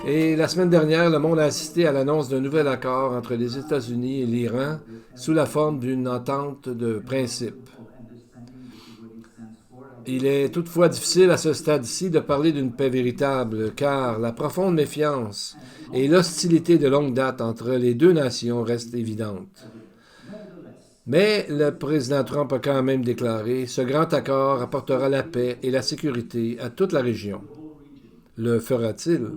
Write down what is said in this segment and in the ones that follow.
Et la semaine dernière, le monde a assisté à l'annonce d'un nouvel accord entre les États-Unis et l'Iran sous la forme d'une entente de principe. Il est toutefois difficile à ce stade-ci de parler d'une paix véritable, car la profonde méfiance et l'hostilité de longue date entre les deux nations restent évidentes. Mais le président Trump a quand même déclaré: ce grand accord apportera la paix et la sécurité à toute la région. Le fera-t-il?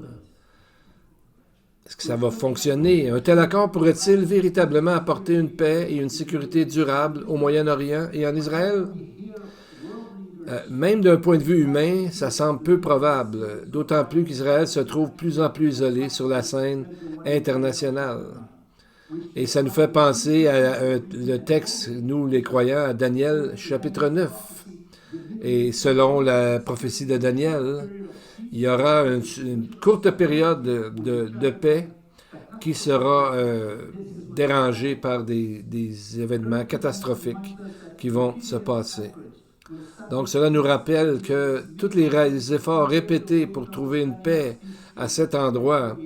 Est-ce que ça va fonctionner? Un tel accord pourrait-il véritablement apporter une paix et une sécurité durable au Moyen-Orient et en Israël? Même d'un point de vue humain, ça semble peu probable, d'autant plus qu'Israël se trouve plus en plus isolé sur la scène internationale. Et ça nous fait penser à le texte, nous les croyants, à Daniel chapitre 9. Et selon la prophétie de Daniel, il y aura une courte période de paix qui sera dérangée par des événements catastrophiques qui vont se passer. Donc cela nous rappelle que tous les efforts répétés pour trouver une paix à cet endroit,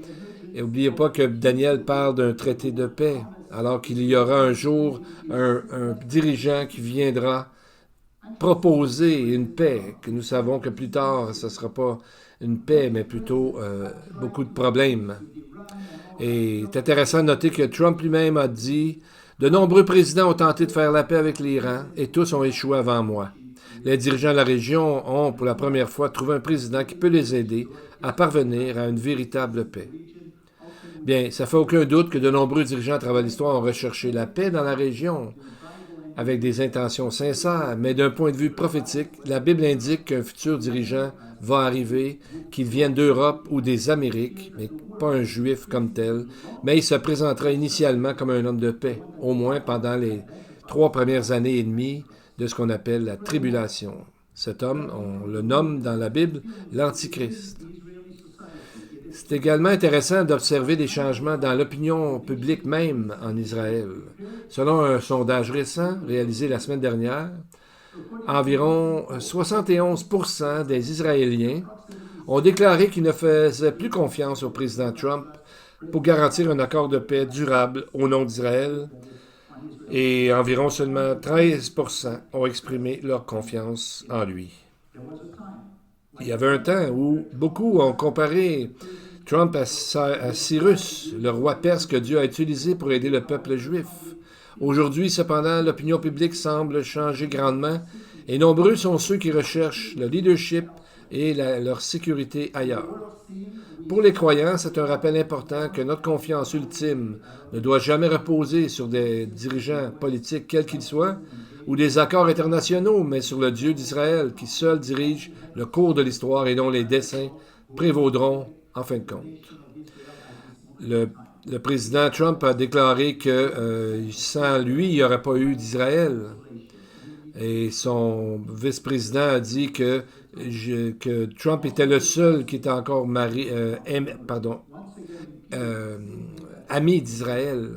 et n'oubliez pas que Daniel parle d'un traité de paix, alors qu'il y aura un jour un dirigeant qui viendra proposer une paix, que nous savons que plus tard, ce ne sera pas une paix, mais plutôt beaucoup de problèmes. Et c'est intéressant de noter que Trump lui-même a dit: de nombreux présidents ont tenté de faire la paix avec l'Iran et tous ont échoué avant moi. Les dirigeants de la région ont, pour la première fois, trouvé un président qui peut les aider à parvenir à une véritable paix. Bien, ça fait aucun doute que de nombreux dirigeants à travers l'histoire ont recherché la paix dans la région avec des intentions sincères, mais d'un point de vue prophétique, la Bible indique qu'un futur dirigeant va arriver, qu'il vienne d'Europe ou des Amériques, mais pas un juif comme tel, mais il se présentera initialement comme un homme de paix, au moins pendant les 3 premières années et demie de ce qu'on appelle la tribulation. Cet homme, on le nomme dans la Bible l'Antichrist. C'est également intéressant d'observer des changements dans l'opinion publique même en Israël. Selon un sondage récent réalisé la semaine dernière, environ 71% des Israéliens ont déclaré qu'ils ne faisaient plus confiance au président Trump pour garantir un accord de paix durable au nom d'Israël, et environ seulement 13% ont exprimé leur confiance en lui. Il y avait un temps où beaucoup ont comparé Trump à Cyrus, le roi perse que Dieu a utilisé pour aider le peuple juif. Aujourd'hui, cependant, l'opinion publique semble changer grandement et nombreux sont ceux qui recherchent le leadership et leur sécurité ailleurs. Pour les croyants, c'est un rappel important que notre confiance ultime ne doit jamais reposer sur des dirigeants politiques quels qu'ils soient ou des accords internationaux, mais sur le Dieu d'Israël qui seul dirige le cours de l'histoire et dont les desseins prévaudront en fin de compte. Le président Trump a déclaré que sans lui, il n'y aurait pas eu d'Israël. Et son vice-président a dit que Trump était le seul qui était encore ami d'Israël.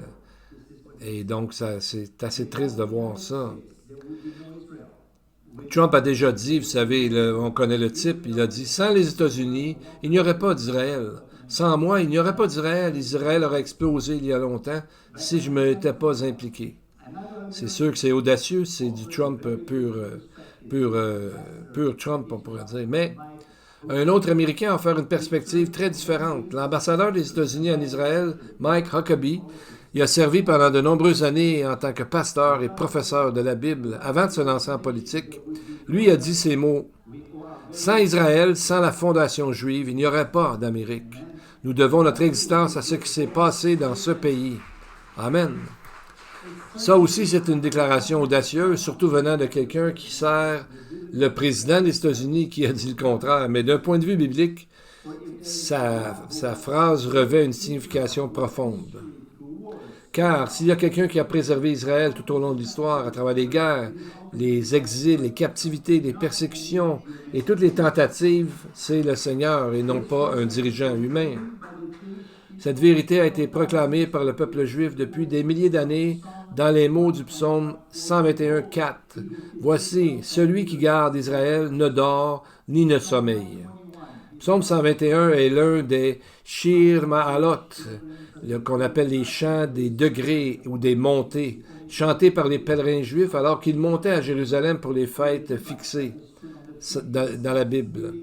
Et donc, c'est assez triste de voir ça. Trump a déjà dit, vous savez, on connaît le type, il a dit: sans les États-Unis, il n'y aurait pas d'Israël. Sans moi, il n'y aurait pas d'Israël. Israël aurait explosé il y a longtemps si je ne m'étais pas impliqué. C'est sûr que c'est audacieux, c'est du Trump pur Trump, on pourrait dire. Mais un autre Américain a offert une perspective très différente. L'ambassadeur des États-Unis en Israël, Mike Huckabee, il a servi pendant de nombreuses années en tant que pasteur et professeur de la Bible avant de se lancer en politique. Lui a dit ces mots: sans Israël, sans la fondation juive, il n'y aurait pas d'Amérique. Nous devons notre existence à ce qui s'est passé dans ce pays. Amen. Ça aussi, c'est une déclaration audacieuse, surtout venant de quelqu'un qui sert le président des États-Unis qui a dit le contraire. Mais d'un point de vue biblique, sa phrase revêt une signification profonde. Car s'il y a quelqu'un qui a préservé Israël tout au long de l'histoire, à travers les guerres, les exils, les captivités, les persécutions et toutes les tentatives, c'est le Seigneur et non pas un dirigeant humain. Cette vérité a été proclamée par le peuple juif depuis des milliers d'années dans les mots du psaume 121, 4. Voici, celui qui garde Israël ne dort ni ne sommeille. Psaume 121 est l'un des Shir Ma'alot, qu'on appelle les chants des degrés ou des montées, chantés par les pèlerins juifs alors qu'ils montaient à Jérusalem pour les fêtes fixées dans la Bible.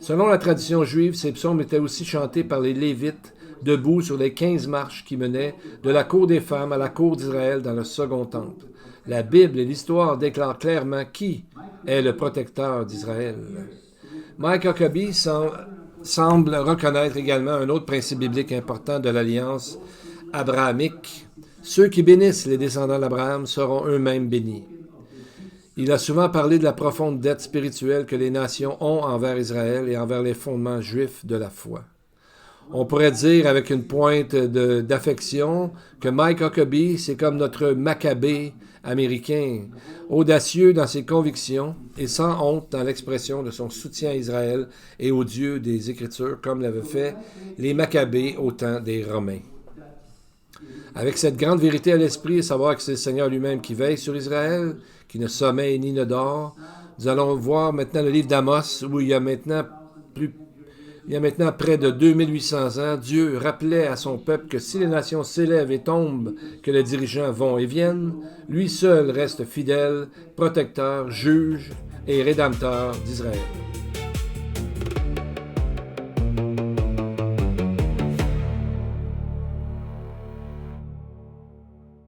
Selon la tradition juive, ces psaumes étaient aussi chantés par les Lévites, debout sur les 15 marches qui menaient de la cour des femmes à la cour d'Israël dans le second temple. La Bible et l'histoire déclarent clairement qui est le protecteur d'Israël. Mike Huckabee semble reconnaître également un autre principe biblique important de l'alliance abrahamique. Ceux qui bénissent les descendants d'Abraham seront eux-mêmes bénis. Il a souvent parlé de la profonde dette spirituelle que les nations ont envers Israël et envers les fondements juifs de la foi. On pourrait dire avec une pointe d'affection que Mike Huckabee, c'est comme notre Maccabée américain, audacieux dans ses convictions et sans honte dans l'expression de son soutien à Israël et au Dieu des Écritures, comme l'avaient fait les Maccabées au temps des Romains. Avec cette grande vérité à l'esprit, et savoir que c'est le Seigneur lui-même qui veille sur Israël, qui ne sommeille ni ne dort, nous allons voir maintenant le livre d'Amos, où il y a maintenant près de 2800 ans, Dieu rappelait à son peuple que si les nations s'élèvent et tombent, que les dirigeants vont et viennent, lui seul reste fidèle, protecteur, juge et rédempteur d'Israël.